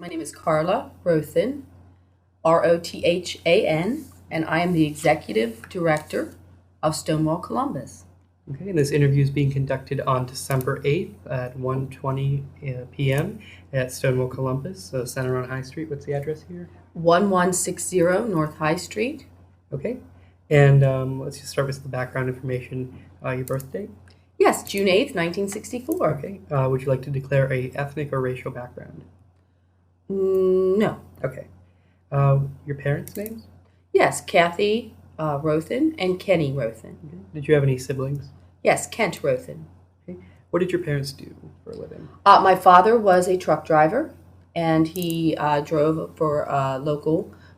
My name is Karla Rothan, Rothan, and I am the Executive Director of Stonewall Columbus. Okay, and this interview is being conducted on December 8th at 1:20 p.m. at Stonewall Columbus, so Center on High Street. What's the address here? 1160 North High Street. Okay, and let's just start with the background information. Your birth date? Yes, June 8th, 1964. Okay, would you like to declare a ethnic or racial background? No. Okay, your parents' names? Yes, Kathy Rothan and Kenny Rothan. Okay. Did you have any siblings? Yes, Kent Rothan. Okay. What did your parents do for a living? My father was a truck driver, and he drove for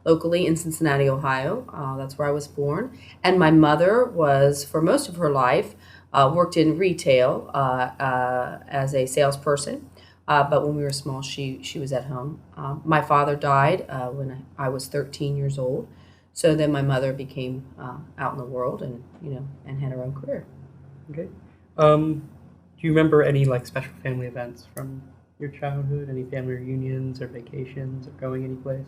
locally in Cincinnati, Ohio. That's where I was born. And my mother was, for most of her life, worked in retail as a salesperson. But when we were small, she was at home. My father died when I was 13 years old. So then my mother became out in the world and had her own career. Okay. Do you remember any special family events from your childhood? Any family reunions or vacations or going any place?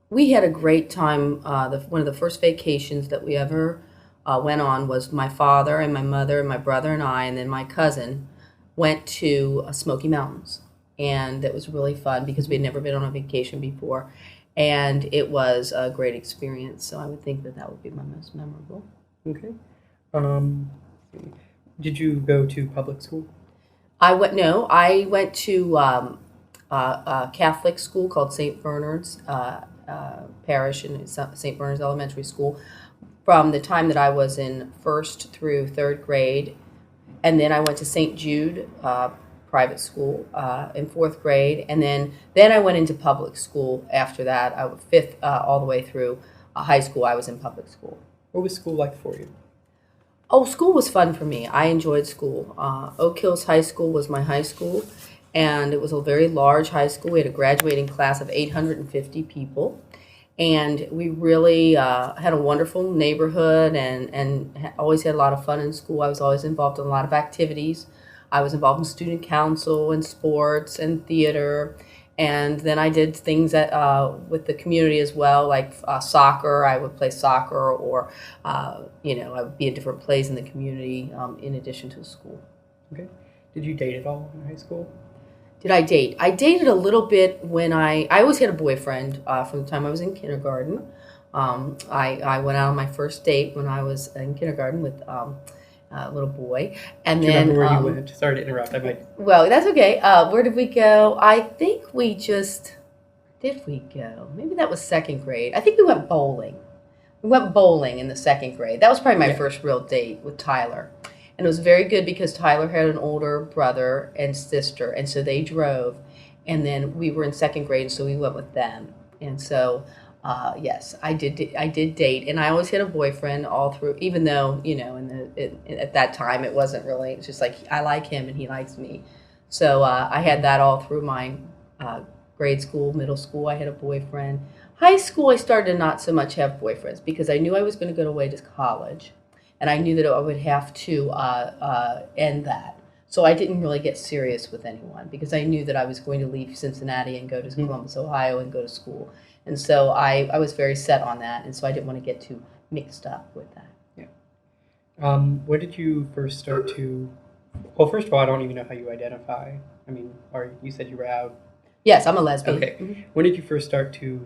We had a great time. One of the first vacations that we ever went on was my father and my mother and my brother and I, and then my cousin went to Smoky Mountains. And it was really fun because we had never been on a vacation before. And it was a great experience. So I would think that would be my most memorable. Okay. Did you go to public school? I went to a Catholic school called St. Bernard's Parish in St. Bernard's Elementary School from the time that I was in first through third grade. And then I went to St. Jude private school in fourth grade, and then I went into public school after that. Fifth all the way through high school, I was in public school. What was school like for you? Oh, school was fun for me. I enjoyed school. Oak Hills High School was my high school, and it was a very large high school. We had a graduating class of 850 people, and we really had a wonderful neighborhood and always had a lot of fun in school. I was always involved in a lot of activities. I was involved in student council and sports and theater, and then I did things with the community as well, like soccer. I would play soccer, or I would be in different plays in the community in addition to school. Okay. Did you date at all in high school? Did I date? I dated a little bit when I always had a boyfriend from the time I was in kindergarten. I went out on my first date when I was in kindergarten with little boy, and Do you then remember where you went? Sorry to interrupt. Well, that's okay. Where did we go? I think did we go? Maybe that was second grade. I think we went bowling. We went bowling in the second grade. That was probably my first real date with Tyler, and it was very good because Tyler had an older brother and sister, and so they drove, and then we were in second grade, so we went with them, and so. Yes, I did date, and I always had a boyfriend all through. Even though at that time it wasn't really. It's just like I like him and he likes me. So I had that all through my grade school, middle school. I had a boyfriend. High school, I started to not so much have boyfriends because I knew I was going to go away to college, and I knew that I would have to end that. So I didn't really get serious with anyone because I knew that I was going to leave Cincinnati and go to Columbus, Ohio, and go to school. And so I was very set on that, and so I didn't want to get too mixed up with that. Yeah. When did you first start to? Well, first of all, I don't even know how you identify. I mean, or you said you were out. Yes, I'm a lesbian. Okay. Mm-hmm. When did you first start to,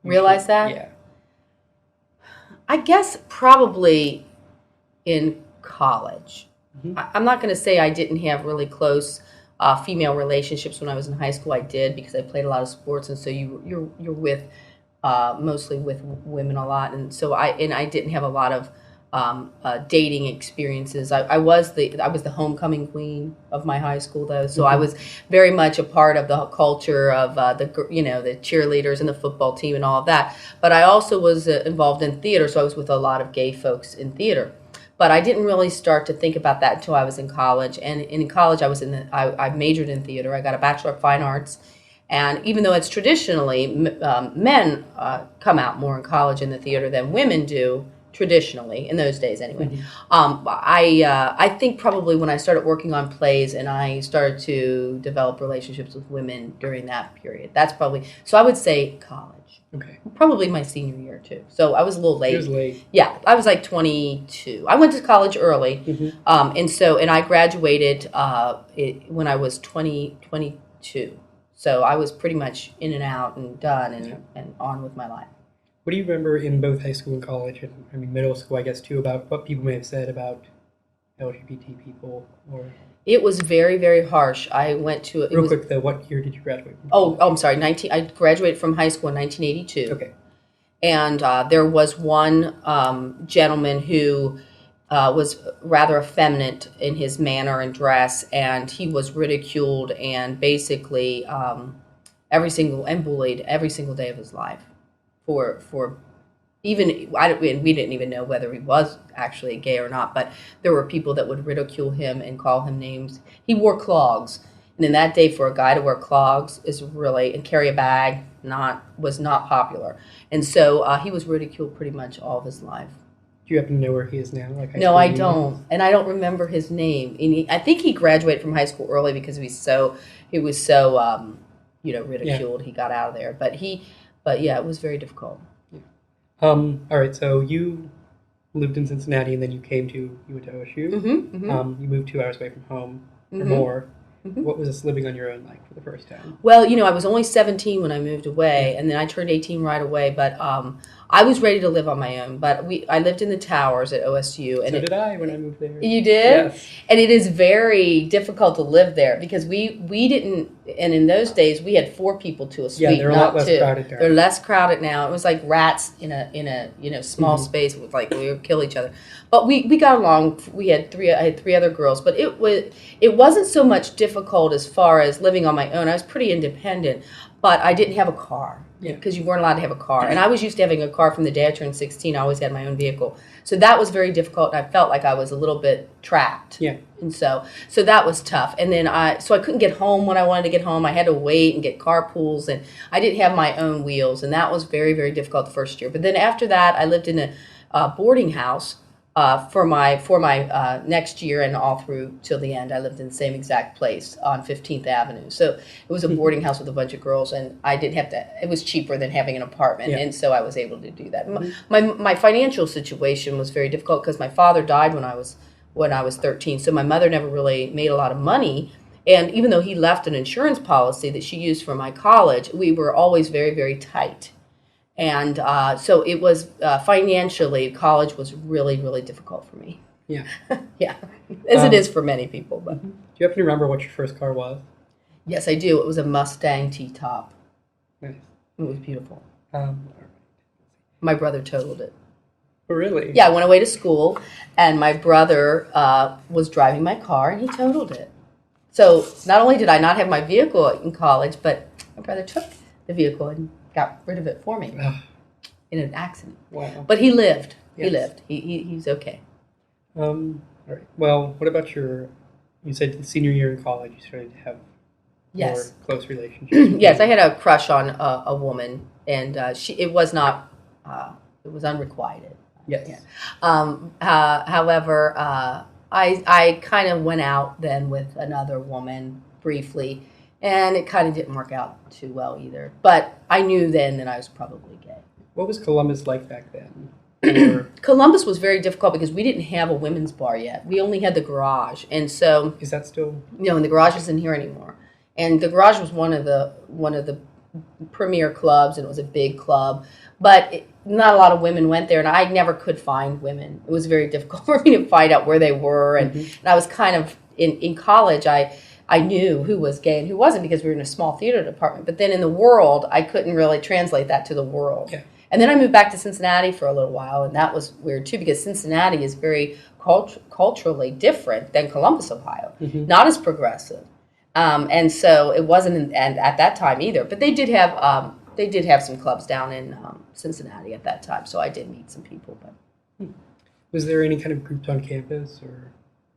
realize that? Yeah. I guess probably in college. Mm-hmm. I'm not going to say I didn't have really close female relationships when I was in high school. I did because I played a lot of sports, and so you're with mostly with women a lot, and so I didn't have a lot of dating experiences. I was the homecoming queen of my high school though, so I was very much a part of the culture of the cheerleaders and the football team and all of that. But I also was involved in theater, so I was with a lot of gay folks in theater. But I didn't really start to think about that until I was in college. And in college, I majored in theater. I got a Bachelor of Fine Arts. And even though it's traditionally men come out more in college in the theater than women do traditionally in those days anyway. I think probably when I started working on plays and I started to develop relationships with women during that period, that's probably, so I would say college. Okay. Probably my senior year too. So I was a little late. It was late. Yeah, I was like 22. I went to college early, and I graduated when I was 22. So I was pretty much in and out and done and on with my life. What do you remember in both high school and college, and I mean middle school, I guess too, about what people may have said about LGBT people? Or it was very, very harsh. I went to real quick though. What year did you graduate from? Oh, I'm sorry. I graduated from high school in 1982. Okay. And there was one gentleman who was rather effeminate in his manner and dress, and he was ridiculed and basically bullied every single day of his life for even we didn't even know whether he was actually gay or not, but there were people that would ridicule him and call him names. He wore clogs, and in that day, for a guy to wear clogs and carry a bag was not popular, and so he was ridiculed pretty much all of his life. Do you happen to know where he is now? No, I don't, and I don't remember his name. And I think he graduated from high school early because he was so ridiculed. Yeah. He got out of there, but yeah, it was very difficult. All right, so you lived in Cincinnati, and then you went to OSU. You moved 2 hours away from home or more. What was this living on your own like for the first time? Well, I was only 17 when I moved away, and then I turned 18 right away. But I was ready to live on my own. But I lived in the towers at OSU. And so did I when I moved there. You did? Yes. And it is very difficult to live there because we didn't, and in those days we had 4 people to a suite. Yeah, they're a lot less crowded there. They're less crowded now. It was like rats in a small space with we would kill each other. But we got along. I had 3 other girls, but it wasn't so much difficult as far as living on my own. I was pretty independent, but I didn't have a car. Yeah. Because you weren't allowed to have a car. And I was used to having a car from the day I turned 16. I always had my own vehicle. So that was very difficult, and I felt like I was a little bit trapped. Yeah. And so that was tough. And then I couldn't get home when I wanted to get home. I had to wait and get carpools, and I didn't have my own wheels, and that was very, very difficult the first year. But then after that, I lived in a boarding house for my next year, and all through till the end. I lived in the same exact place on 15th Avenue. So it was a boarding house with a bunch of girls, and I didn't have to. It was cheaper than having an apartment, and so I was able to do that. My financial situation was very difficult because my father died when I was 13. So my mother never really made a lot of money. And even though he left an insurance policy that she used for my college, we were always very, very tight. And so it was financially, college was really, really difficult for me. Yeah. Yeah, as it is for many people. But do you happen to remember what your first car was? Yes, I do. It was a Mustang T-top. Nice. It was beautiful. All right. My brother totaled it. Oh, really? Yeah, I went away to school, and my brother was driving my car, and he totaled it. So not only did I not have my vehicle in college, but my brother took the vehicle and got rid of it for me in an accident. Wow. But he lived. Yes. He lived. He's okay. All right. Well, what about you said the senior year in college you started to have more close relationships? Yes, I had a crush on a woman, and it was unrequited. Yes. Yeah. However, I kind of went out then with another woman briefly, and it kind of didn't work out too well either. But I knew then that I was probably gay. What was Columbus like back then? Columbus was very difficult because we didn't have a women's bar yet. We only had the garage, and so is that still? No, and the garage isn't here anymore. And the garage was one of the premier clubs, and it was a big club, but not a lot of women went there, and I never could find women. It was very difficult for me to find out where they were, and I was kind of in college. I knew who was gay and who wasn't because we were in a small theater department. But then in the world, I couldn't really translate that to the world. Yeah. And then I moved back to Cincinnati for a little while, and that was weird too because Cincinnati is very culturally different than Columbus, Ohio. Not as progressive, and so it wasn't. And at that time either. But they did have some clubs down in Cincinnati at that time, so I did meet some people. But was there any kind of groups on campus or?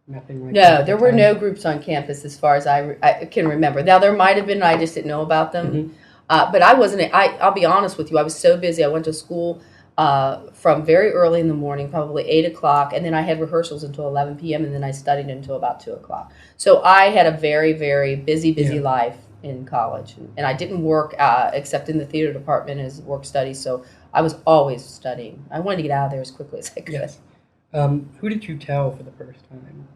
Nothing like that. No, there were no groups on campus as far as I can remember. Now, there might have been, I just didn't know about them. But I wasn't, I'll be honest with you, I was so busy. I went to school from very early in the morning, probably 8 o'clock, and then I had rehearsals until 11 p.m., and then I studied until about 2 o'clock. So I had a very, very busy life in college, and I didn't work except in the theater department as work study, so I was always studying. I wanted to get out of there as quickly as I could. Yes. Who did you tell for the first time?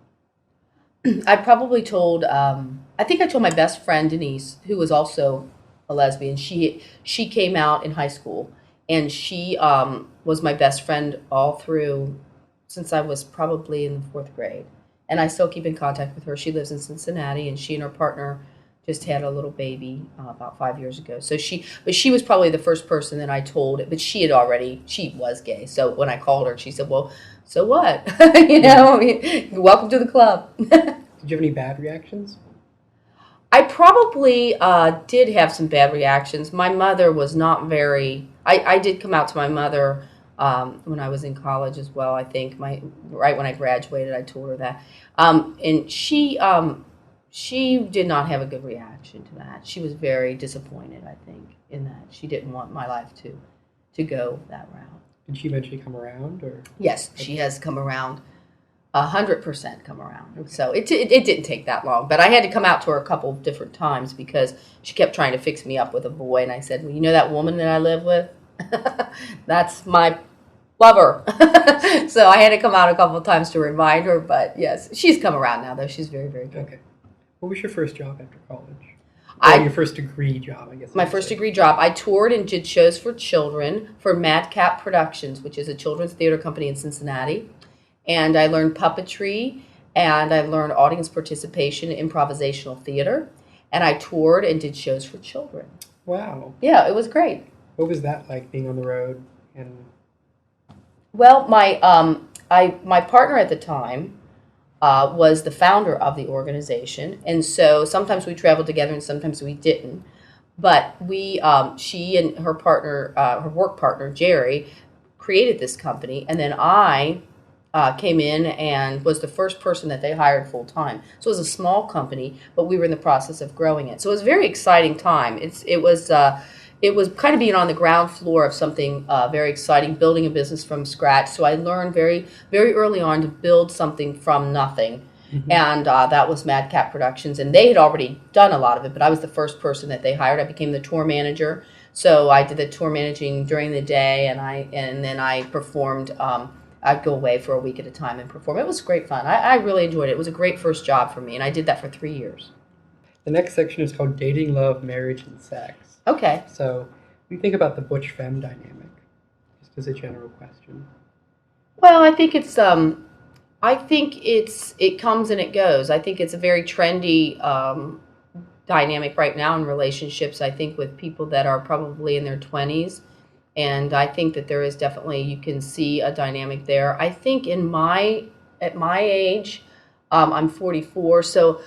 I probably told, I think I told my best friend, Denise, who was also a lesbian. She came out in high school, and she was my best friend all through since I was probably in the 4th grade. And I still keep in contact with her. She lives in Cincinnati, and she and her partner just had a little baby about 5 years ago. So she was probably the first person that I told it, but she was gay. So when I called her, she said, well, so what? Welcome to the club. Did you have any bad reactions? I probably did have some bad reactions. My mother was not very, I did come out to my mother when I was in college as well, I think. Right when I graduated, I told her that. And she did not have a good reaction to that. She was very disappointed, I think, in that. She didn't want my life to go that route. Did she eventually come around? Or Yes, she has come around, 100% come around. Okay. So it didn't take that long. But I had to come out to her a couple of different times because she kept trying to fix me up with a boy. And I said, well, you know that woman that I live with? That's my lover. So I had to come out a couple of times to remind her. But yes, she's come around now, though. She's very, very good. Okay. What was your first job after college? Your first degree job, I guess. My first degree job. I toured and did shows for children for MadCap Productions, which is a children's theater company in Cincinnati. And I learned puppetry, and I learned audience participation, improvisational theater. And I toured and did shows for children. Wow. Yeah, it was great. What was that like, being on the road? Well, my partner at the time was the founder of the organization, and so sometimes we traveled together and sometimes we didn't. But she and her partner, her work partner Jerry, created this company, and then I came in and was the first person that they hired full time. So it was a small company, but we were in the process of growing it. So it was a very exciting time. It was kind of being on the ground floor of something very exciting, building a business from scratch. So I learned very, very early on to build something from nothing. Mm-hmm. And that was MadCap Productions. And they had already done a lot of it, but I was the first person that they hired. I became the tour manager. So I did the tour managing during the day, and then I performed. I'd go away for a week at a time and perform. It was great fun. I really enjoyed it. It was a great first job for me, and I did that for 3 years. The next section is called Dating, Love, Marriage, and Sex. Okay. So we think about the butch-femme dynamic, just as a general question. Well, I think it comes and it goes. I think it's a very trendy dynamic right now in relationships, I think, with people that are probably in their 20s. And I think that there is definitely, you can see a dynamic there. I think at my age, I'm 44, so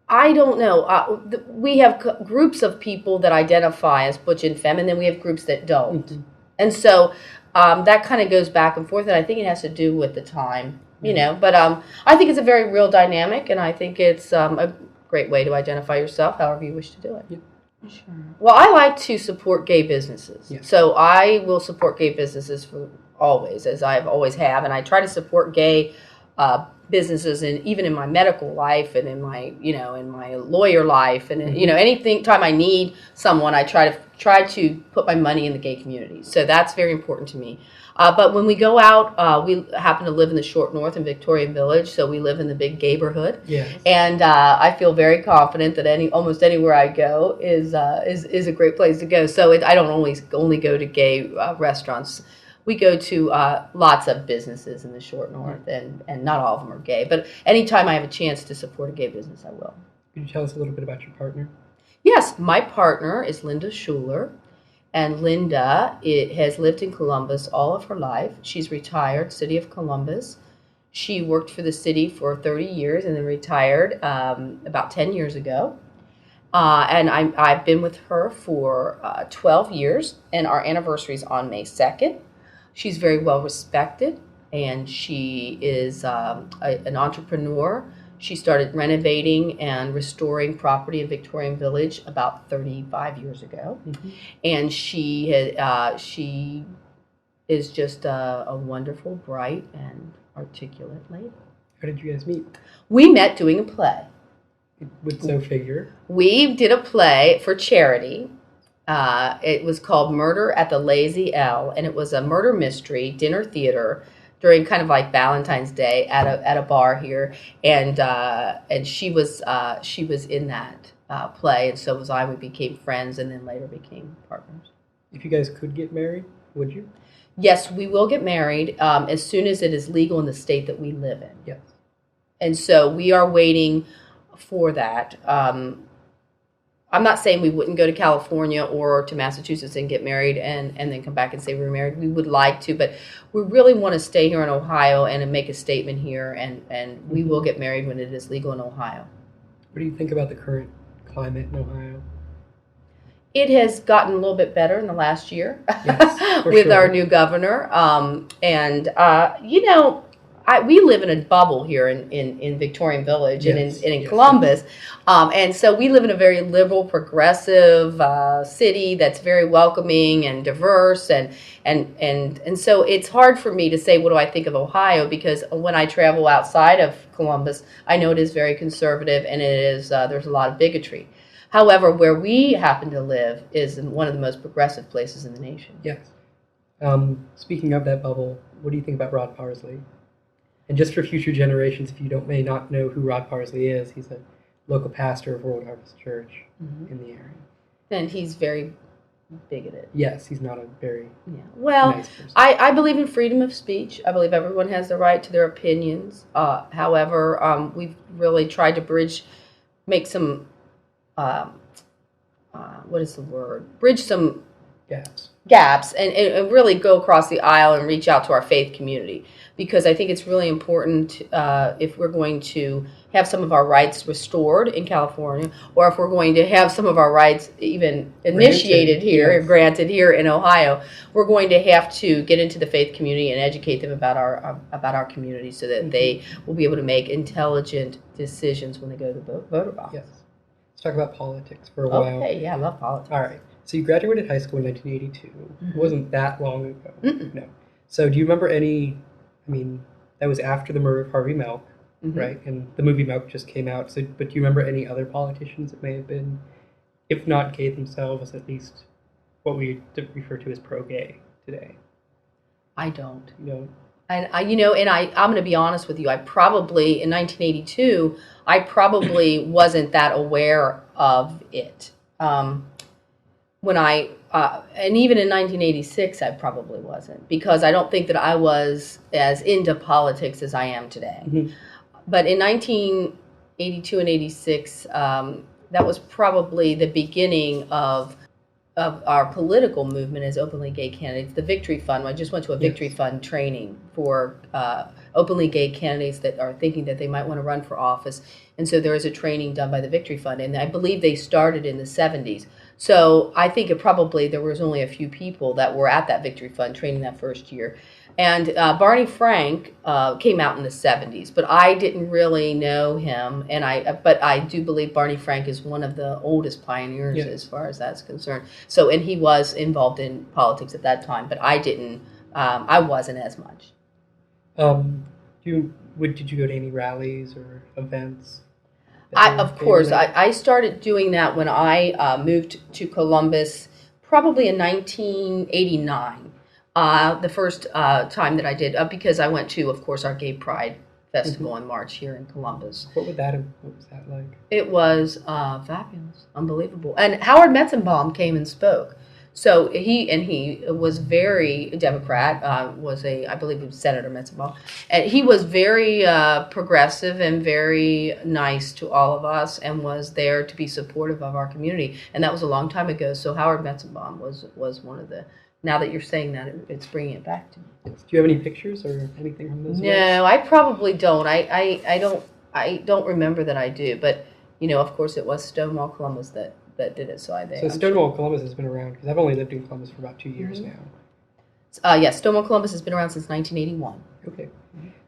I don't know. We have groups of people that identify as butch and femme, and then we have groups that don't. Mm-hmm. And so that kind of goes back and forth, and I think it has to do with the time, you know. But I think it's a very real dynamic, and I think it's a great way to identify yourself, however you wish to do it. Yeah. Sure. Well, I like to support gay businesses. Yeah. So I will support gay businesses for always, as I've always have, and I try to support gay businesses, and even in my medical life, and in my lawyer life, and anything time I need someone, I try to put my money in the gay community. So that's very important to me. But when we go out, we happen to live in the Short North in Victoria Village, so we live in the big gayborhood. Yes. And I feel very confident that almost anywhere I go is a great place to go. So I don't only go to gay restaurants. We go to lots of businesses in the Short North, and not all of them are gay. But anytime I have a chance to support a gay business, I will. Can you tell us a little bit about your partner? Yes, my partner is Linda Schuler. And Linda has lived in Columbus all of her life. She's retired, City of Columbus. She worked for the city for 30 years and then retired about 10 years ago. And I've been with her for 12 years, and our anniversary is on May 2nd. She's very well respected, and she is an entrepreneur. She started renovating and restoring property in Victorian Village about 35 years ago. Mm-hmm. And she is just a wonderful, bright, and articulate lady. How did you guys meet? We met doing a play. With So Figure? We did a play for charity. It was called Murder at the Lazy L, and it was a murder mystery dinner theater during kind of like Valentine's Day at a bar here, and she was in that play, and so was I. We became friends, and then later became partners. If you guys could get married, would you? Yes, we will get married as soon as it is legal in the state that we live in. Yes, and so we are waiting for that. I'm not saying we wouldn't go to California or to Massachusetts and get married and then come back and say we're married. We would like to, but we really want to stay here in Ohio and make a statement here, and we will get married when it is legal in Ohio. What do you think about the current climate in Ohio? It has gotten a little bit better in the last year, yes, with our new governor. We live in a bubble here in Victorian Village, yes, and in Columbus. And so we live in a very liberal, progressive city that's very welcoming and diverse. And so it's hard for me to say what do I think of Ohio, because when I travel outside of Columbus, I know it is very conservative, and it is there's a lot of bigotry. However, where we happen to live is in one of the most progressive places in the nation. Yes. Speaking of that bubble, what do you think about Rod Parsley? And just for future generations, if you may not know who Rod Parsley is, he's a local pastor of World Harvest Church, mm-hmm, in the area. And he's very bigoted. Yes, he's not a very nice person. I believe in freedom of speech. I believe everyone has the right to their opinions. However, we've really tried to make some, bridge some gaps and really go across the aisle and reach out to our faith community, because I think it's really important if we're going to have some of our rights restored in California, or if we're going to have some of our rights even granted here in Ohio, we're going to have to get into the faith community and educate them about our community, so that, mm-hmm, they will be able to make intelligent decisions when they go to the voter box. Yes. Let's talk about politics for a while. Okay, yeah, I love politics. All right. So you graduated high school in 1982. Mm-hmm. It wasn't that long ago. Mm-mm. No. So do you remember that was after the murder of Harvey Milk, mm-hmm, right? And the movie Milk just came out. So, but do you remember any other politicians that may have been, if not gay themselves, at least what we refer to as pro-gay today? I don't. No. And I'm going to be honest with you. In 1982, I probably wasn't that aware of it. And even in 1986, I probably wasn't, because I don't think that I was as into politics as I am today. Mm-hmm. But in 1982 and 86, that was probably the beginning of our political movement as openly gay candidates. The Victory Fund, I just went to a Victory Fund training for openly gay candidates that are thinking that they might want to run for office. And so there is a training done by the Victory Fund, and I believe they started in the 70s. So I think there was only a few people that were at that Victory Fund training that first year. And Barney Frank came out in the 70s, but I didn't really know him. But I do believe Barney Frank is one of the oldest pioneers, yeah, as far as that's concerned. So, and he was involved in politics at that time, but I wasn't as much. Did you go to any rallies or events? Of course. I started doing that when I moved to Columbus, probably in 1989. The first time that I did, because I went to, of course, our Gay Pride Festival, mm-hmm, in March here in Columbus. What was that like? It was fabulous, unbelievable. And Howard Metzenbaum came and spoke. So he was very Democrat, I believe it was Senator Metzenbaum. And he was very progressive and very nice to all of us, and was there to be supportive of our community. And that was a long time ago. So Howard Metzenbaum was one of the, now that you're saying that, it's bringing it back to me. Do you have any pictures or anything from those events? No, I probably don't. I don't remember that I do. But, of course, it was Stonewall Columbus that did it. So Stonewall Columbus has been around, because I've only lived in Columbus for about 2 years, mm-hmm, now. Yes, Stonewall Columbus has been around since 1981. Okay.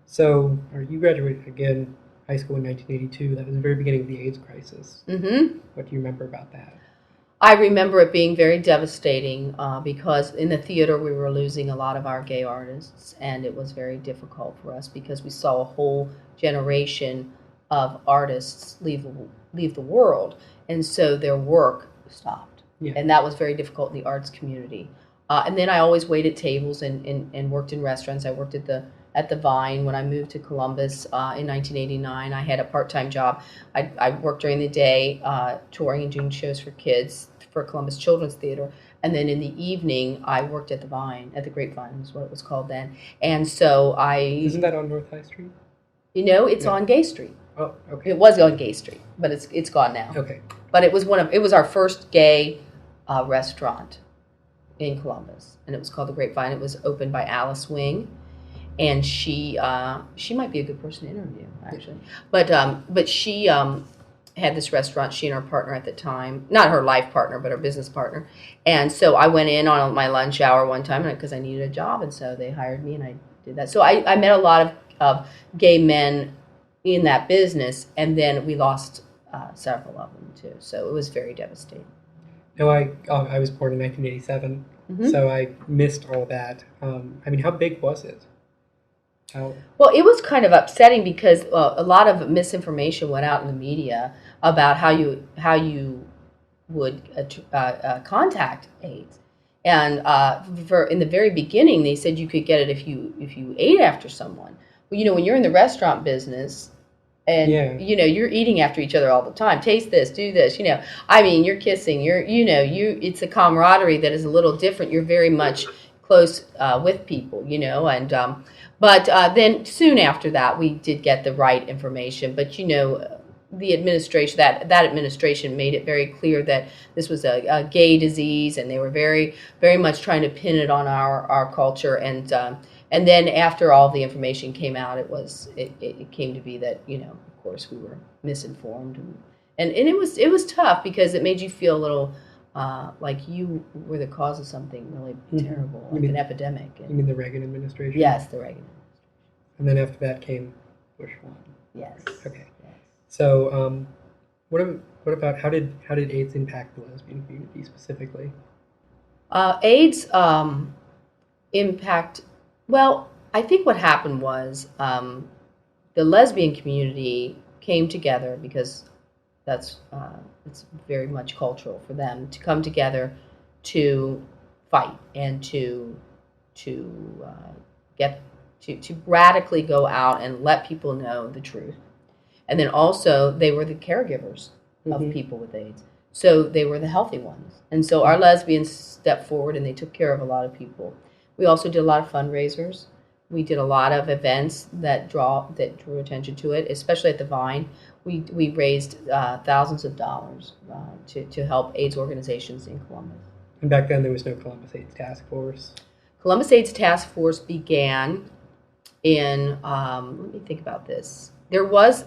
So you graduated again high school in 1982. That was the very beginning of the AIDS crisis. Mm-hmm. What do you remember about that? I remember it being very devastating because in the theater we were losing a lot of our gay artists, and it was very difficult for us because we saw a whole generation of artists leave the world, and so their work stopped. Yeah. And that was very difficult in the arts community. And then I always waited tables and worked in restaurants. I worked at the Vine when I moved to Columbus in 1989. I had a part-time job. I worked during the day touring and doing shows for kids for Columbus Children's Theater. And then in the evening, I worked at the Vine, at the Grapevine is what it was called then. And so Isn't that on North High Street? It's on Gay Street. Oh, okay. It was on Gay Street, but it's gone now. Okay. But it was our first gay restaurant in Columbus, and it was called the Grapevine. It was opened by Alice Wing, and she might be a good person to interview actually. But she had this restaurant. She and her partner at the time, not her life partner, but her business partner. And so I went in on my lunch hour one time because I needed a job, and so they hired me, and I did that. So I met a lot of gay men in that business, and then we lost several of them too. So it was very devastating. No, I was born in 1987, so I missed all that. I mean, how big was it? Well, it was kind of upsetting because a lot of misinformation went out in the media about how you would contact AIDS, and in the very beginning they said you could get it if you ate after someone. Well, when you're in the restaurant business. And, you're eating after each other all the time. Taste this, do this, I mean, you're kissing, it's a camaraderie that is a little different. You're very much close with people, and, but then soon after that, we did get the right information. But, the administration, that administration made it very clear that this was a gay disease, and they were very, very much trying to pin it on our culture. And then after all the information came out, it came to be that, of course, we were misinformed, and it was tough because it made you feel a little like you were the cause of something really terrible, like an epidemic. You mean the Reagan administration? Yes, the Reagan administration. And then after that came Bush 1. Yes. Okay. Yes. So, what about how did AIDS impact the lesbian community specifically? AIDS impact. Well, I think what happened was the lesbian community came together because it's very much cultural for them to come together to fight and to radically go out and let people know the truth. And then also they were the caregivers of people with AIDS. So they were the healthy ones. And so our lesbians stepped forward and they took care of a lot of people. We also did a lot of fundraisers. We did a lot of events that drew attention to it, especially at the Vine. We raised thousands of dollars to help AIDS organizations in Columbus. And back then there was no Columbus AIDS Task Force. Columbus AIDS Task Force began in let me think about this. There was,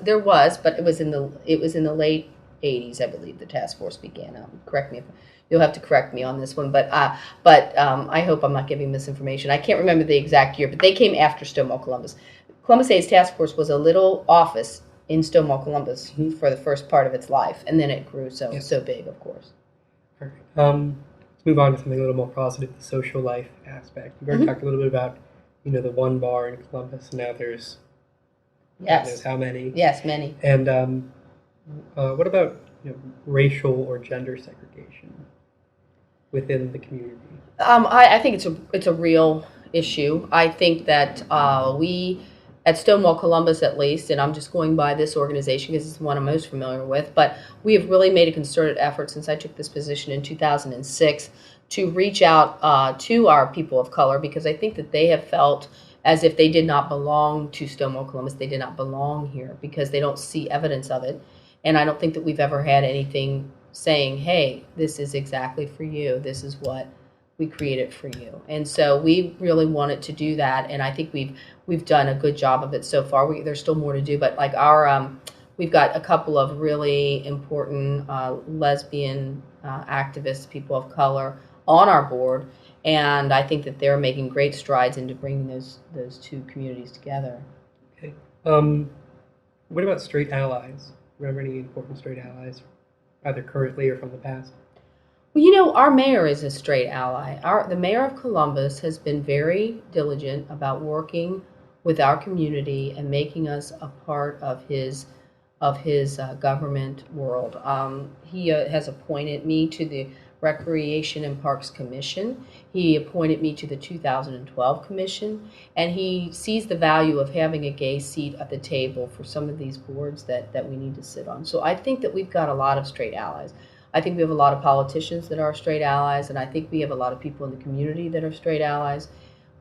but it was in the late 80s, I believe. The task force began. Correct me if you'll have to correct me on this one, but I hope I'm not giving misinformation. I can't remember the exact year, but they came after Stonewall Columbus. Columbus AIDS Task Force was a little office in Stonewall Columbus for the first part of its life, and then it grew so big, of course. All right. Let's move on to something a little more positive, the social life aspect. You've already talked a little bit about, the one bar in Columbus, and now there's knows how many. Yes, many. And what about racial or gender segregation within the community? I think it's a real issue. I think that we at Stonewall Columbus, at least, and I'm just going by this organization because it's the one I'm most familiar with, but we have really made a concerted effort since I took this position in 2006 to reach out to our people of color, because I think that they have felt as if they did not belong to Stonewall Columbus. They did not belong here because they don't see evidence of it. And I don't think that we've ever had anything saying, hey, this is exactly for you. This is what we created for you. And so we really wanted to do that. And I think we've done a good job of it so far. There's still more to do, but like we've got a couple of really important lesbian activists, people of color on our board. And I think that they're making great strides into bringing those two communities together. Okay. What about straight allies? Remember any important straight allies, either currently or from the past? Well, our mayor is a straight ally. The mayor of Columbus has been very diligent about working with our community and making us a part of his government world. He has appointed me to the Recreation and Parks Commission. He appointed me to the 2012 Commission, and he sees the value of having a gay seat at the table for some of these boards that we need to sit on. So I think that we've got a lot of straight allies. I think we have a lot of politicians that are straight allies, and I think we have a lot of people in the community that are straight allies.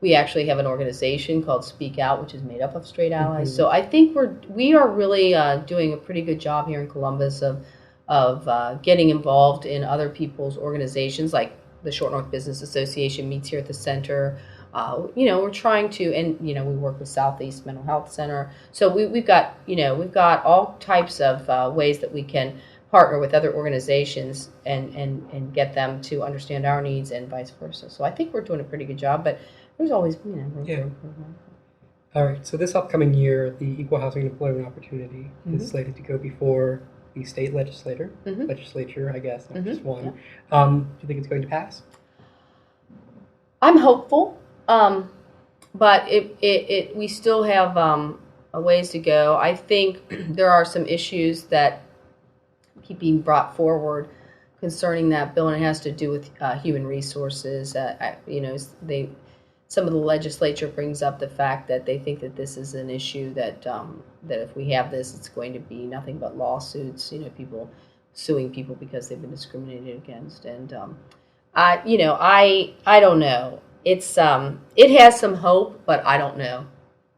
We actually have an organization called Speak Out, which is made up of straight allies. So I think we are really doing a pretty good job here in Columbus of getting involved in other people's organizations, like the Short North Business Association meets here at the center. We're trying to, and we work with Southeast Mental Health Center. So we've got all types of ways that we can partner with other organizations and get them to understand our needs and vice versa. So I think we're doing a pretty good job, but there's always room for improvement. All right. So this upcoming year, the Equal Housing and Employment Opportunity is slated to go before the state legislature, I guess, not just one. Yeah. Do you think it's going to pass? I'm hopeful, but we still have a ways to go. I think there are some issues that keep being brought forward concerning that bill, and it has to do with human resources. Some of the legislature brings up the fact that they think that this is an issue that if we have this, it's going to be nothing but lawsuits. People suing people because they've been discriminated against, and I don't know. It has some hope, but I don't know.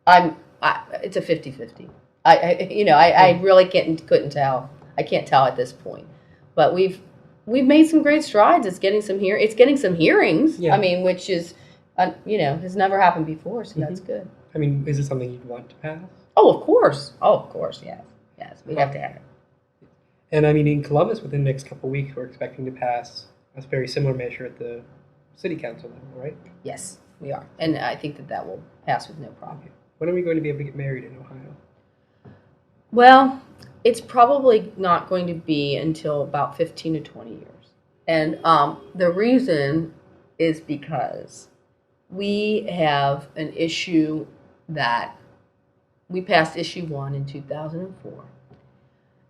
It's a 50-50. I really couldn't tell. I can't tell at this point, but we've made some great strides. It's getting some hearings. Yeah. I mean, which is has never happened before, so that's good. I mean, is it something you'd want to pass? Oh, of course, yes, we have to have it. And I mean, in Columbus, within the next couple of weeks, we're expecting to pass a very similar measure at the city council level, right? Yes, we are, and I think that will pass with no problem. When are we going to be able to get married in Ohio? Well, it's probably not going to be until about 15 to 20 years. And the reason is because we have an issue that we passed issue 1 in 2004.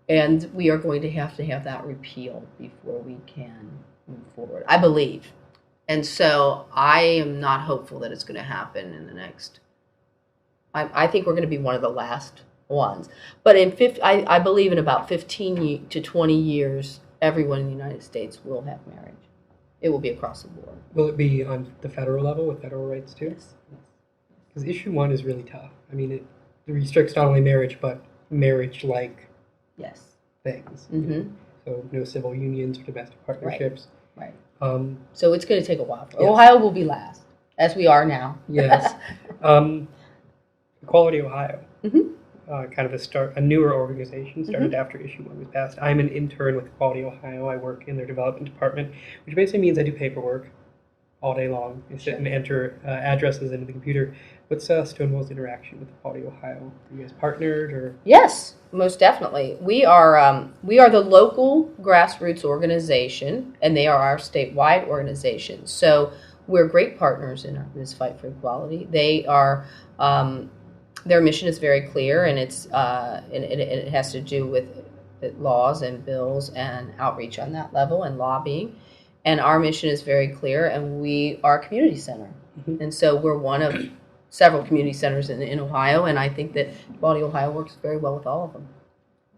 And we are going to have that repealed before we can move forward, I believe. And so I am not hopeful that it's going to happen in the next. I think we're going to be one of the last ones. But I believe in about 15 to 20 years, everyone in the United States will have marriage. It will be across the board. Will it be on the federal level with federal rights too? Yes. Because issue 1 is really tough. I mean, it restricts not only marriage, but marriage-like things. Mm-hmm. So no civil unions or domestic partnerships. Right. So it's going to take a while. Yes. Ohio will be last, as we are now. Yes. Equality Ohio. Mm-hmm. Kind of a newer organization, started after issue 1 was passed. I'm an intern with Equality Ohio. I work in their development department, which basically means I do paperwork all day long. I sit and enter addresses into the computer. What's Stonewall's interaction with Equality Ohio? Are you guys partnered or? Yes, most definitely. We are the local grassroots organization, and they are our statewide organization. So we're great partners in this fight for equality. They are. Their mission is very clear, and it has to do with laws and bills and outreach on that level and lobbying. And our mission is very clear, and we are a community center. Mm-hmm. And so we're one of several community centers in Ohio, and I think that Equality Ohio works very well with all of them.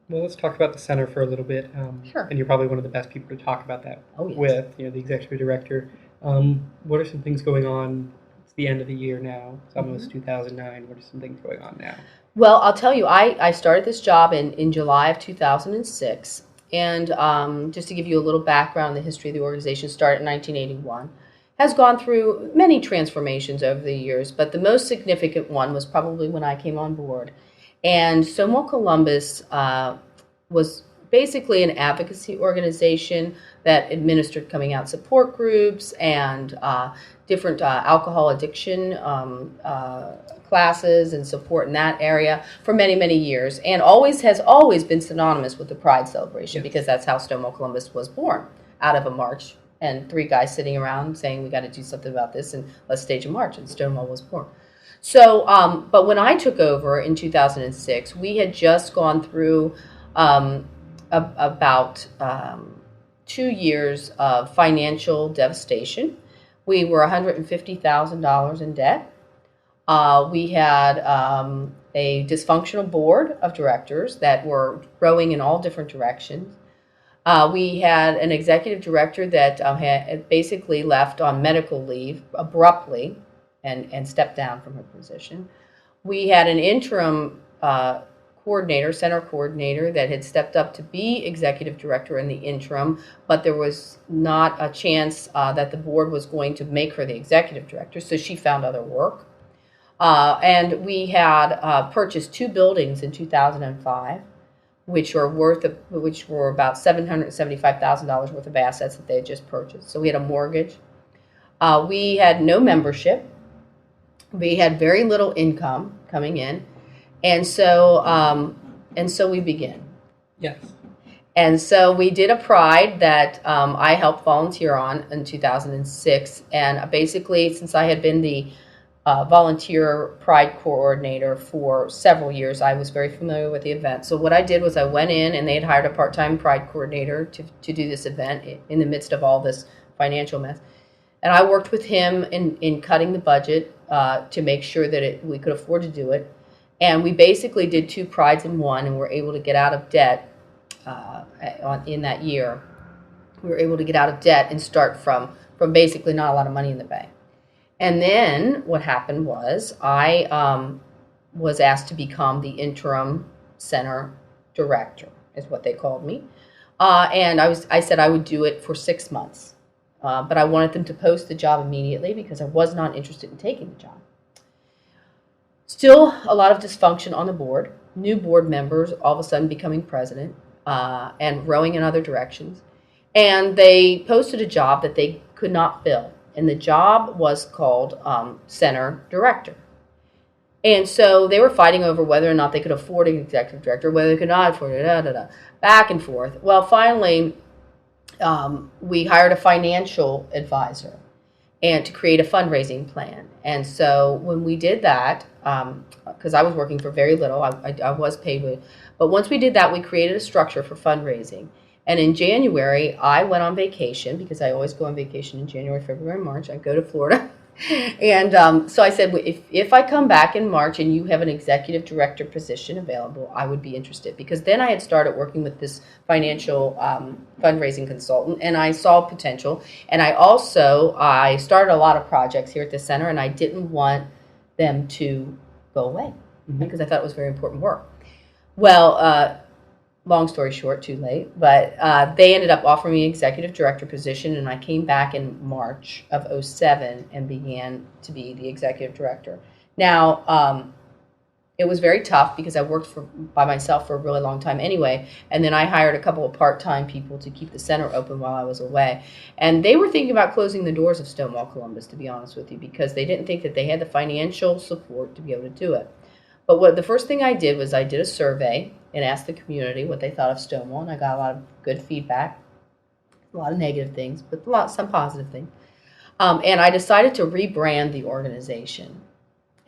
Well, let's talk about the center for a little bit. Sure. And you're probably one of the best people to talk about that with, the executive director. What are some things going on? It's the end of the year now. It's almost 2009. What are some things going on now? Well, I'll tell you, I started this job in July of 2006. And just to give you a little background on the history of the organization, started in 1981. Has gone through many transformations over the years, but the most significant one was probably when I came on board. And Stonewall Columbus was basically an advocacy organization that administered coming out support groups and different alcohol addiction classes and support in that area for many, many years, and has always been synonymous with the Pride celebration, because that's how Stonewall Columbus was born, out of a march and 3 guys sitting around saying, we got to do something about this and let's stage a march, and Stonewall was born. So, but when I took over in 2006, we had just gone through about 2 years of financial devastation. We were $150,000 in debt. We had a dysfunctional board of directors that were growing in all different directions. We had an executive director that had basically left on medical leave abruptly and stepped down from her position. We had an interim center coordinator that had stepped up to be executive director in the interim, but there was not a chance that the board was going to make her the executive director, so she found other work. And we had purchased 2 buildings in 2005, which were about $775,000 worth of assets that they had just purchased. So we had a mortgage. We had no membership. We had very little income coming in, and so we began. Yes. And so we did a Pride that I helped volunteer on in 2006, and basically, since I had been the volunteer Pride coordinator for several years, I was very familiar with the event. So what I did was I went in, and they had hired a part-time Pride coordinator to do this event in the midst of all this financial mess. And I worked with him in cutting the budget to make sure that we could afford to do it. And we basically did 2 Prides in one, and were able to get out of debt in that year. We were able to get out of debt and start from basically not a lot of money in the bank. And then what happened was I was asked to become the interim center director, is what they called me. And I said I would do it for 6 months. But I wanted them to post the job immediately because I was not interested in taking the job. Still a lot of dysfunction on the board. New board members all of a sudden becoming president and rowing in other directions. And they posted a job that they could not fill. And the job was called center director. And so they were fighting over whether or not they could afford an executive director, whether they could not afford it, back and forth. Well, finally, we hired a financial advisor and to create a fundraising plan. And so when we did that, because I was working for very little, I was paid with, but once we did that, we created a structure for fundraising. And in January, I went on vacation, because I always go on vacation in January, February, March. I go to Florida. And so I said, if I come back in March and you have an executive director position available, I would be interested. Because then I had started working with this financial fundraising consultant, and I saw potential. And I started a lot of projects here at the center, and I didn't want them to go away, because I thought it was very important work. Well, long story short, too late, but they ended up offering me an executive director position, and I came back in March of 2007 and began to be the executive director. Now, it was very tough because I worked by myself for a really long time anyway, and then I hired a couple of part-time people to keep the center open while I was away. And they were thinking about closing the doors of Stonewall Columbus, to be honest with you, because they didn't think that they had the financial support to be able to do it. But the first thing I did was I did a survey and asked the community what they thought of Stonewall, and I got a lot of good feedback, a lot of negative things, but some positive things. And I decided to rebrand the organization.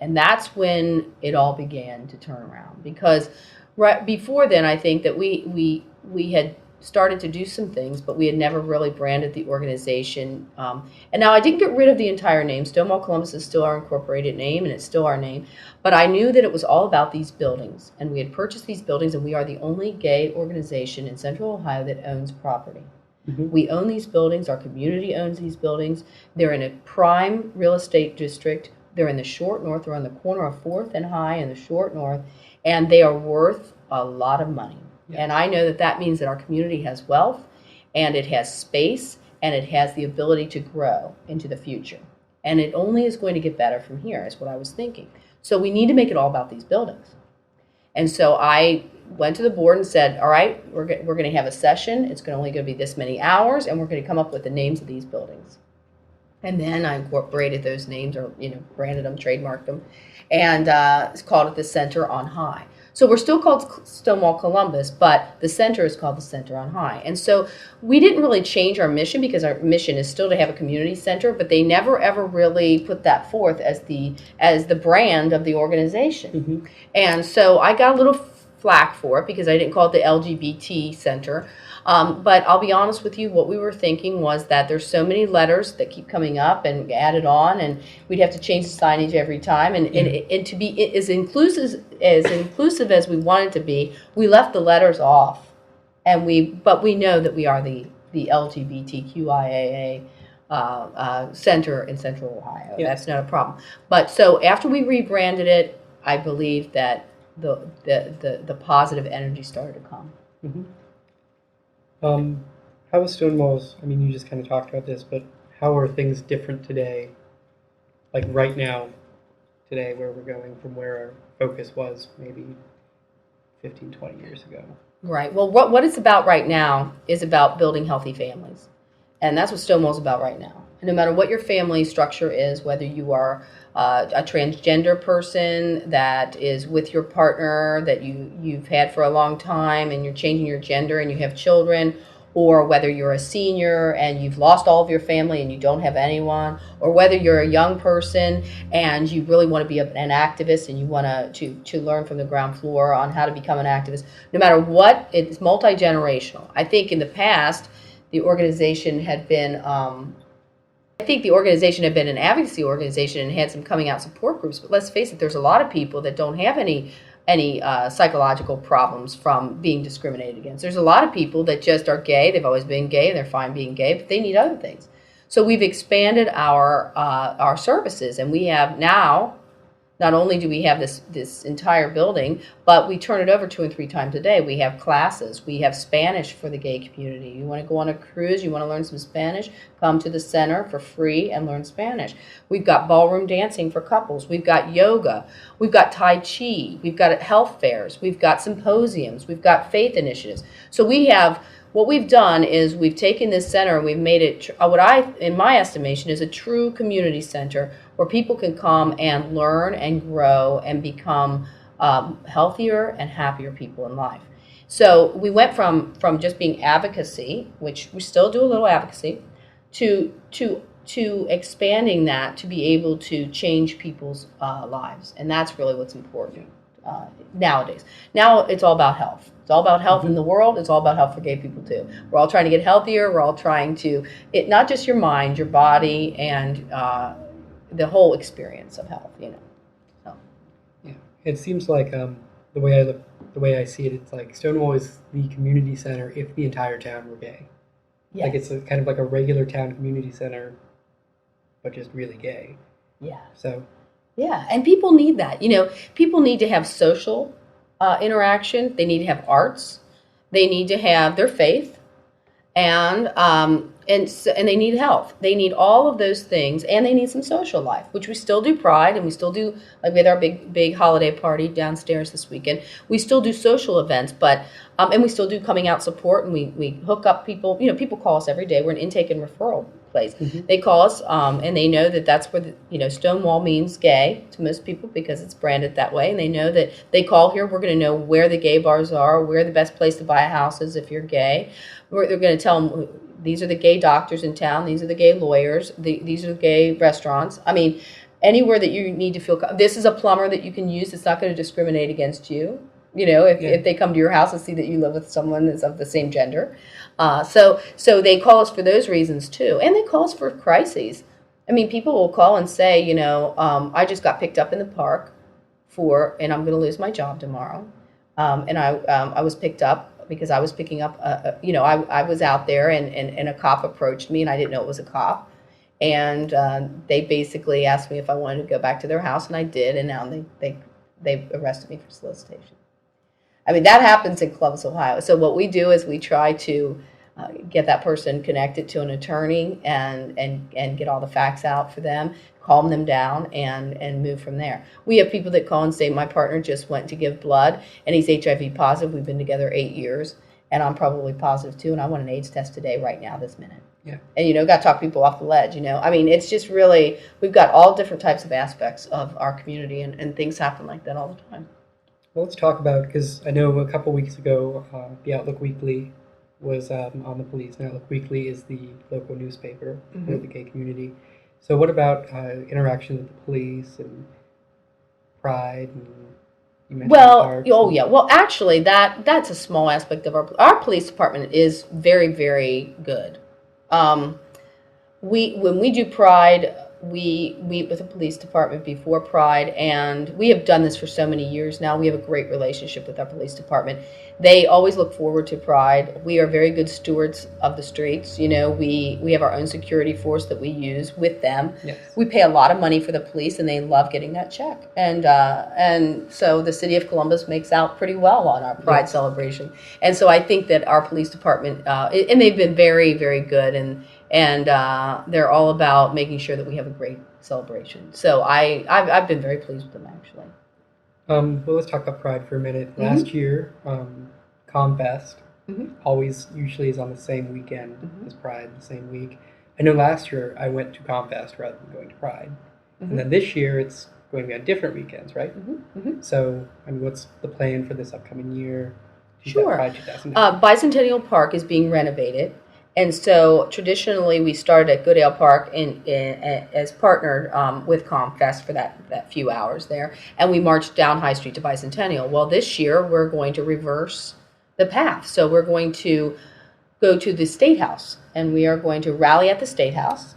And that's when it all began to turn around. Because right before then, I think that we had started to do some things, but we had never really branded the organization. And now I didn't get rid of the entire name. Stonewall Columbus is still our incorporated name, and it's still our name. But I knew that it was all about these buildings. And we had purchased these buildings, and we are the only gay organization in Central Ohio that owns property. Mm-hmm. We own these buildings. Our community owns these buildings. They're in a prime real estate district. They're in the short north. They're on the corner of 4th and High in the short north. And they are worth a lot of money. Yeah. And I know that means that our community has wealth, and it has space, and it has the ability to grow into the future. And it only is going to get better from here, is what I was thinking. So we need to make it all about these buildings. And so I went to the board and said, all right, we're going to have a session. It's only going to be this many hours, and we're going to come up with the names of these buildings. And then I incorporated those names, or branded them, trademarked them, and called it the Center on High. So we're still called Stonewall Columbus, but the center is called the Center on High. And so we didn't really change our mission, because our mission is still to have a community center, but they never ever really put that forth as the brand of the organization. Mm-hmm. And so I got a little flack for it because I didn't call it the LGBT Center. But I'll be honest with you, what we were thinking was that there's so many letters that keep coming up and added on, and we'd have to change the signage every time. And to be as inclusive as we wanted to be, we left the letters off. But we know that we are the LGBTQIAA center in Central Ohio. Yeah. That's not a problem. But so after we rebranded it, I believe that the positive energy started to come. Mm-hmm. How is Stonewall's, I mean, you just kind of talked about this, but how are things different today, like right now, today, where we're going from where our focus was maybe 15, 20 years ago? Right. Well, what it's about right now is about building healthy families. And that's what Stonewall's about right now. And no matter what your family structure is, whether you are a transgender person that is with your partner that you've had for a long time and you're changing your gender and you have children, or whether you're a senior and you've lost all of your family and you don't have anyone, or whether you're a young person and you really want to be an activist and you want to learn from the ground floor on how to become an activist, no matter what, it's multi-generational. I think in the past, the organization had been an advocacy organization and had some coming out support groups. But let's face it, there's a lot of people that don't have any psychological problems from being discriminated against. There's a lot of people that just are gay. They've always been gay and they're fine being gay, but they need other things. So we've expanded our services, and we have now. Not only do we have this entire building, but we turn it over 2 and 3 times a day. We have classes. We have Spanish for the gay community. You want to go on a cruise, you want to learn some Spanish, come to the center for free and learn Spanish. We've got ballroom dancing for couples. We've got yoga. We've got Tai Chi. We've got health fairs. We've got symposiums. We've got faith initiatives. So what we've done is we've taken this center and we've made it in my estimation, is a true community center where people can come and learn and grow and become healthier and happier people in life. So we went from just being advocacy, which we still do a little advocacy, to expanding that to be able to change people's lives. And that's really what's important nowadays. Now it's all about health. It's all about health in the world. It's all about health for gay people too. We're all trying to get healthier. We're all trying to, not just your mind, your body, and the whole experience of health. So. Yeah, it seems like the way I see it, it's like Stonewall is the community center if the entire town were gay. Yes. Like it's kind of like a regular town community center, but just really gay. Yeah. So. Yeah, and people need that. People need to have social interaction. They need to have arts. They need to have their faith, and they need health. They need all of those things, and they need some social life, which we still do Pride, and we still do, like we had our big holiday party downstairs this weekend. We still do social events, but and we still do coming out support, and we hook up people. People call us every day. We're an intake and referral place. Mm-hmm. They call us, and they know that that's where Stonewall means gay to most people because it's branded that way, and they know that they call here. We're going to know where the gay bars are, where the best place to buy a house is if you're gay. They're going to tell them these are the gay doctors in town, these are the gay lawyers, these are the gay restaurants. I mean, anywhere that you need to feel. This is a plumber that you can use. It's not going to discriminate against you. If they come to your house and see that you live with someone that's of the same gender. So they call us for those reasons too. And they call us for crises. I mean, people will call and say, I just got picked up in the park and I'm going to lose my job tomorrow. And I was picked up because I was picking up, I was out there and a cop approached me and I didn't know it was a cop. And they basically asked me if I wanted to go back to their house, and I did. And now they arrested me for solicitation. I mean, that happens in Columbus, Ohio. So what we do is we try to get that person connected to an attorney and get all the facts out for them, calm them down, and move from there. We have people that call and say, my partner just went to give blood, and he's HIV positive. We've been together 8 years, and I'm probably positive too, and I want an AIDS test today, right now, this minute. Yeah. And, got to talk people off the ledge, I mean, it's just really, we've got all different types of aspects of our community, and things happen like that all the time. Well, let's talk about, because I know a couple weeks ago, the Outlook Weekly was on the police, and Outlook Weekly is the local newspaper for the gay community. So what about interactions with the police and Pride, and you mentioned parks? Yeah. Well, actually, that's a small aspect of our police department is very, very good. When we do Pride, we meet with the police department before Pride, and we have done this for so many years now. We have a great relationship with our police department. They always look forward to Pride. We are very good stewards of the streets. We have our own security force that we use with them. Yes. We pay a lot of money for the police, and they love getting that check. And so the city of Columbus makes out pretty well on our Pride celebration. And so I think that our police department, and they've been very, very good, and they're all about making sure that we have a great celebration. So I've been very pleased with them, actually. Well, let's talk about Pride for a minute. Last year, ComFest usually is on the same weekend as Pride, the same week. I know last year I went to ComFest rather than going to Pride. And then this year it's going to be on different weekends, right? So, I mean, what's the plan for this upcoming year? Sure. Pride 2019? Bicentennial Park is being renovated. And so traditionally, we started at Goodale Park as partnered with ComFest for that few hours there, and we marched down High Street to Bicentennial. Well, this year we're going to reverse the path. So we're going to go to the State House, and we are going to rally at the State House,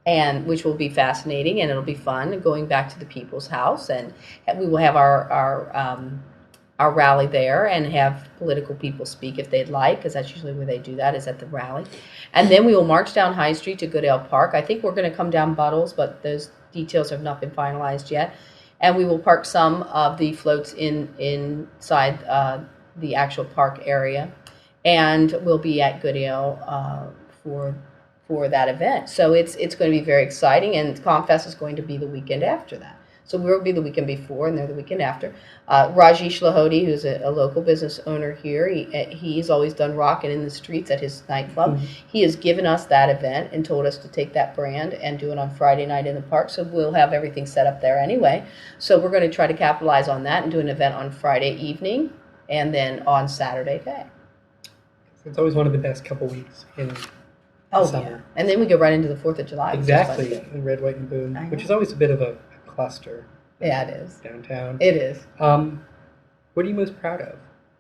and which will be fascinating, and it'll be fun going back to the People's House, and we will have our rally there and have political people speak if they'd like, because that's usually where they do that, is at the rally. And then we will march down High Street to Goodale Park. I think we're going to come down Buttles, but those details have not been finalized yet. And we will park some of the floats inside the actual park area. And we'll be at Goodale for that event. So it's going to be very exciting, and ComFest is going to be the weekend after that. So we'll be the weekend before, and they're the weekend after. Rajesh Lahoti, who's a local business owner here, he's always done rockin' in the streets at his nightclub. He has given us that event and told us to take that brand and do it on Friday night in the park. So we'll have everything set up there anyway. So we're going to try to capitalize on that and do an event on Friday evening and then on Saturday day. It's always one of the best couple weeks in summer. Yeah. And then we go right into the 4th of July. Exactly, in Red, White, and Boone, which is always a bit of a cluster. Yeah, it is. Downtown. It is. What are you most proud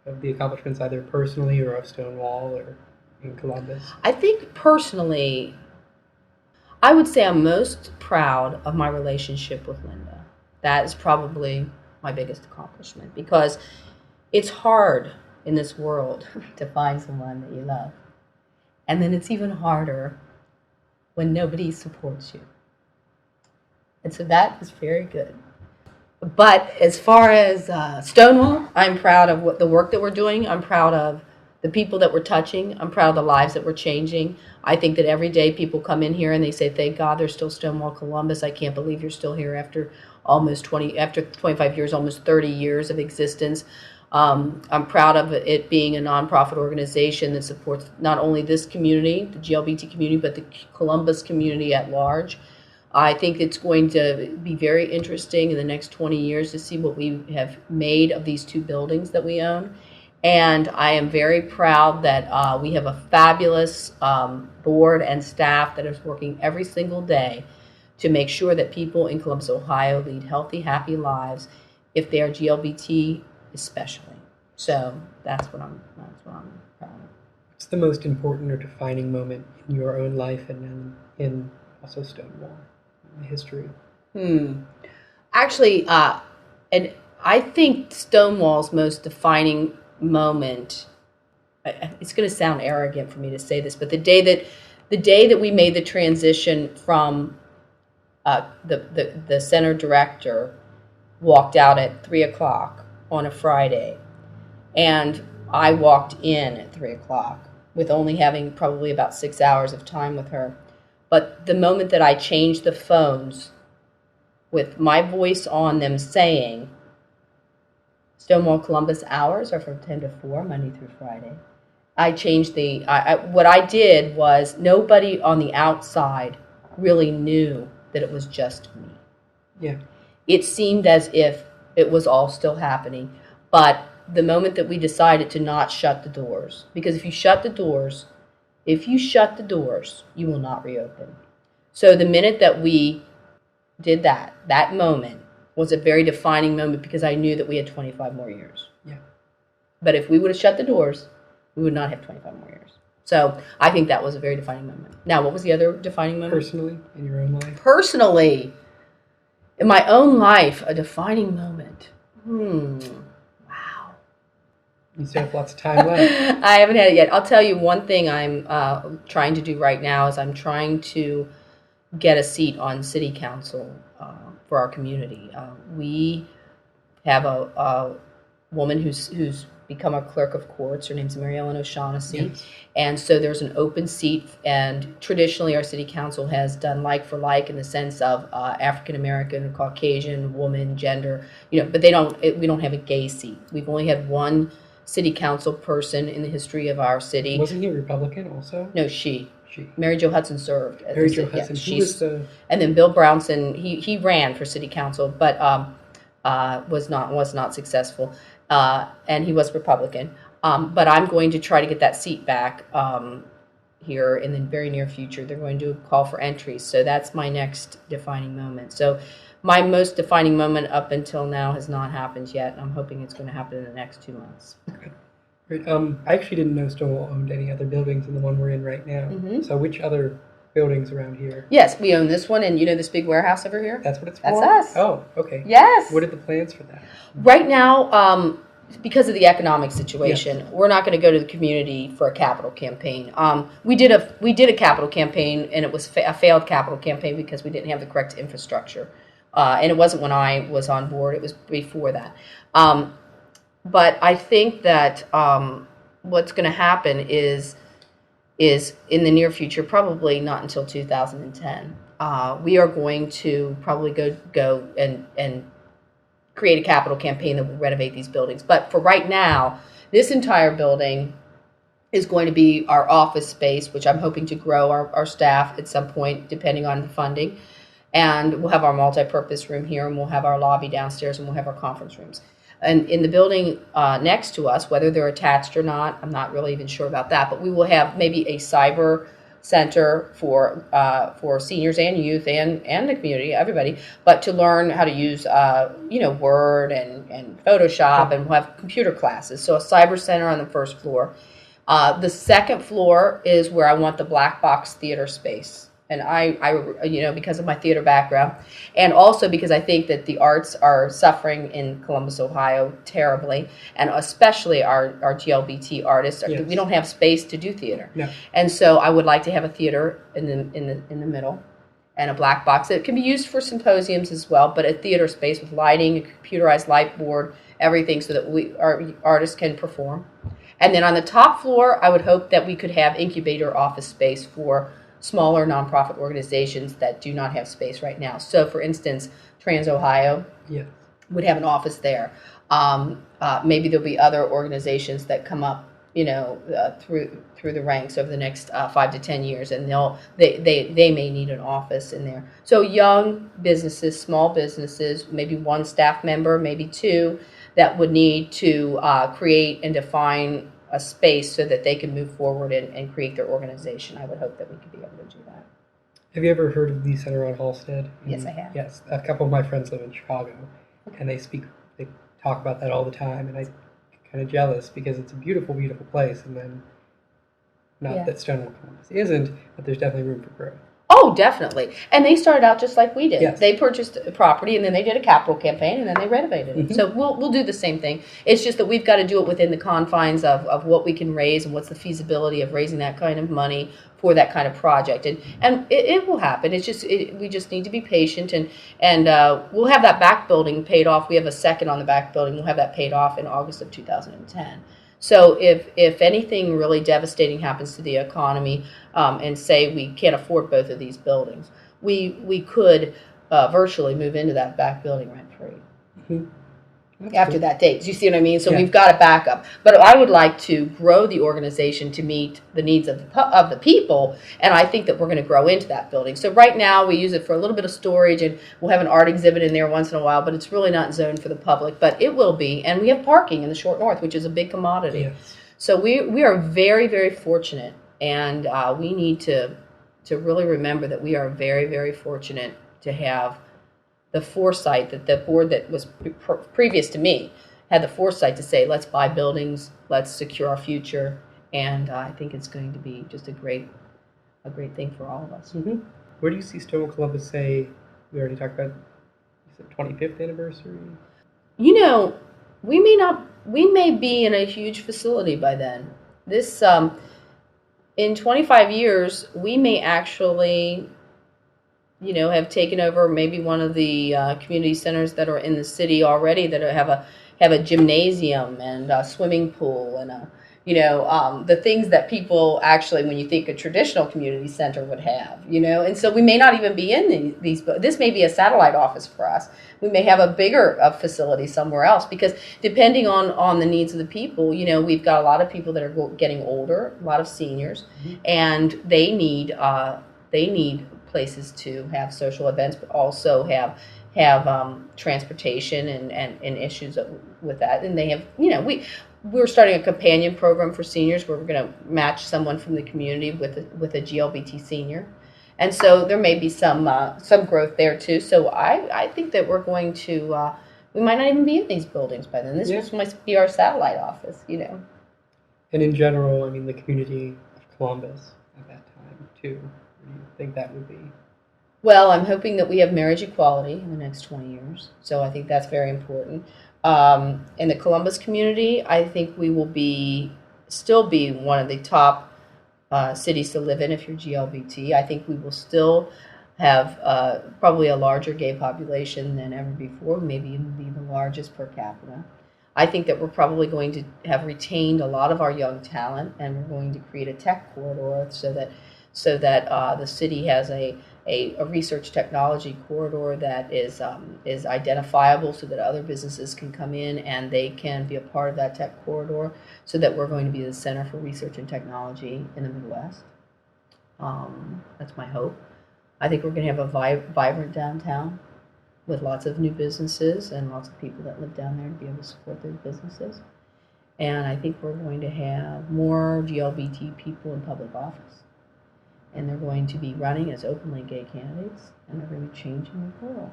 of the accomplishments, either personally or of Stonewall or in Columbus? I think personally, I would say I'm most proud of my relationship with Linda. That is probably my biggest accomplishment, because it's hard in this world to find someone that you love. And then it's even harder when nobody supports you. And so that is very good. But as far as Stonewall, I'm proud of the work that we're doing. I'm proud of the people that we're touching. I'm proud of the lives that we're changing. I think that every day people come in here and they say, thank God there's still Stonewall Columbus. I can't believe you're still here after 25 years, almost 30 years of existence. I'm proud of it being a nonprofit organization that supports not only this community, the GLBT community, but the Columbus community at large. I think it's going to be very interesting in the next 20 years to see what we have made of these two buildings that we own. And I am very proud that we have a fabulous board and staff that is working every single day to make sure that people in Columbus, Ohio lead healthy, happy lives if they are GLBT especially. So that's what I'm proud of. What's the most important or defining moment in your own life and in also Stonewall? History? Actually, and I think Stonewall's most defining moment, it's going to sound arrogant for me to say this, but the day that we made the transition from the center director walked out at 3:00 on a Friday, and I walked in at 3:00 with only having probably about 6 hours of time with her. But the moment that I changed the phones with my voice on them saying, Stonewall Columbus hours are from 10 to 4, Monday through Friday, I changed what I did was nobody on the outside really knew that it was just me. Yeah. It seemed as if it was all still happening, but the moment that we decided to not shut the doors, because if you shut the doors, you will not reopen. So the minute that we did that moment was a very defining moment because I knew that we had 25 more years. Yeah. But if we would have shut the doors, we would not have 25 more years. So I think that was a very defining moment. Now, what was the other defining moment? Personally, in your own life? Personally, in my own life, a defining moment. Wow. You still have lots of time left. I haven't had it yet. I'll tell you one thing I'm trying to do right now is I'm trying to get a seat on city council for our community. We have a woman who's become a clerk of courts. Her name's Mary Ellen O'Shaughnessy. Yes. And so there's an open seat, and traditionally our city council has done like for like in the sense of African American, Caucasian, woman, gender, but we don't have a gay seat. We've only had one city council person in the history of our city. Wasn't he a Republican also? No, she. Mary Jo Hudson served. Mary Jo Hudson. And then Bill Brownson, he ran for city council, but was not successful, and he was Republican. But I'm going to try to get that seat back here in the very near future. They're going to call for entries, so that's my next defining moment. So my most defining moment up until now has not happened yet. I'm hoping it's going to happen in the next 2 months. Okay. Great. I actually didn't know Stonewall owned any other buildings than the one we're in right now. Mm-hmm. So which other buildings around here? Yes, we own this one, and this big warehouse over here? That's what it's That's for? us. Oh, okay. Yes. What are the plans for that? Right now, because of the economic situation, yes, we're not going to go to the community for a capital campaign. We did a capital campaign, and it was a failed capital campaign because we didn't have the correct infrastructure. And it wasn't when I was on board; it was before that. But I think that what's going to happen is in the near future, probably not until 2010. We are going to probably go and create a capital campaign that will renovate these buildings. But for right now, this entire building is going to be our office space, which I'm hoping to grow our staff at some point, depending on the funding. And we'll have our multi-purpose room here, and we'll have our lobby downstairs, and we'll have our conference rooms. And in the building next to us, whether they're attached or not, I'm not really even sure about that, but we will have maybe a cyber center for seniors and youth and the community, everybody, but to learn how to use Word and Photoshop, and we'll have computer classes. So a cyber center on the first floor. The second floor is where I want the black box theater space. And I because of my theater background, and also because I think that the arts are suffering in Columbus, Ohio, terribly, and especially our GLBT artists. Yes. We don't have space to do theater, no. And so I would like to have a theater in the middle, and a black box that can be used for symposiums as well, but a theater space with lighting, a computerized light board, everything, so that our artists can perform. And then on the top floor, I would hope that we could have incubator office space for smaller nonprofit organizations that do not have space right now. So, for instance, Trans Ohio would have an office there. Maybe there'll be other organizations that come up, through the ranks over the next 5 to 10 years, and they may need an office in there. So, young businesses, small businesses, maybe one staff member, maybe two, that would need to create and define a space so that they can move forward and create their organization. I would hope that we could be able to do that. Have you ever heard of the Center on Halsted? Yes, I have. Yes, a couple of my friends live in Chicago, and they talk about that all the time, and I'm kind of jealous because it's a beautiful, beautiful place, and then not that Stonewall Columbus isn't, but there's definitely room for growth. Oh, definitely. And they started out just like we did. Yes. They purchased a property, and then they did a capital campaign, and then they renovated it. Mm-hmm. So we'll do the same thing. It's just that we've got to do it within the confines of what we can raise and what's the feasibility of raising that kind of money for that kind of project. And it will happen. It's just we just need to be patient, and we'll have that back building paid off. We have a second on the back building. We'll have that paid off in August of 2010. So if anything really devastating happens to the economy, and say we can't afford both of these buildings, we could virtually move into that back building rent-free. Mm-hmm. after that date. Do you see what I mean? So Yeah. we've got a backup. But I would like to grow the organization to meet the needs of the people, and I think that we're going to grow into that building. So right now we use it for a little bit of storage, and we'll have an art exhibit in there once in a while, but it's really not zoned for the public, but it will be. And we have parking in the Short North, which is a big commodity. Yes. So we are very, very fortunate, and we need to really remember that we are very, very fortunate to have the foresight that the board that was previous to me had the foresight to say, let's buy buildings, let's secure our future, and I think it's going to be just a great thing for all of us. Mm-hmm. Where do you see Stonewall Columbus say? We already talked about the 25th anniversary. You know, we may be in a huge facility by then. This in 25 years, we may actually, have taken over maybe one of the community centers that are in the city already that have a gymnasium and a swimming pool and the things that people actually, when you think a traditional community center would have, and so we may not even be in these. This may be a satellite office for us. We may have a bigger facility somewhere else because depending on the needs of the people, we've got a lot of people that are getting older, a lot of seniors, and they need places to have social events, but also have transportation and issues with that. And they have, we're starting a companion program for seniors where we're going to match someone from the community with a GLBT senior. And so there may be some growth there too. So I think that we're going to, we might not even be in these buildings by then. This might be our satellite office, And in general, the community of Columbus at that time too. What do you think that would be? Well, I'm hoping that we have marriage equality in the next 20 years. So I think that's very important. In the Columbus community, I think we will still be one of the top cities to live in if you're GLBT. I think we will still have probably a larger gay population than ever before, maybe even be the largest per capita. I think that we're probably going to have retained a lot of our young talent, and we're going to create a tech corridor so that the city has a research technology corridor that is identifiable so that other businesses can come in and they can be a part of that tech corridor, so that we're going to be the center for research and technology in the Midwest. That's my hope. I think we're going to have a vibrant downtown with lots of new businesses and lots of people that live down there to be able to support those businesses. And I think we're going to have more GLBT people in public office. And they're going to be running as openly gay candidates, and they're going to be changing the world.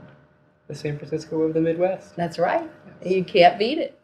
The San Francisco of the Midwest. That's right. Yes. You can't beat it.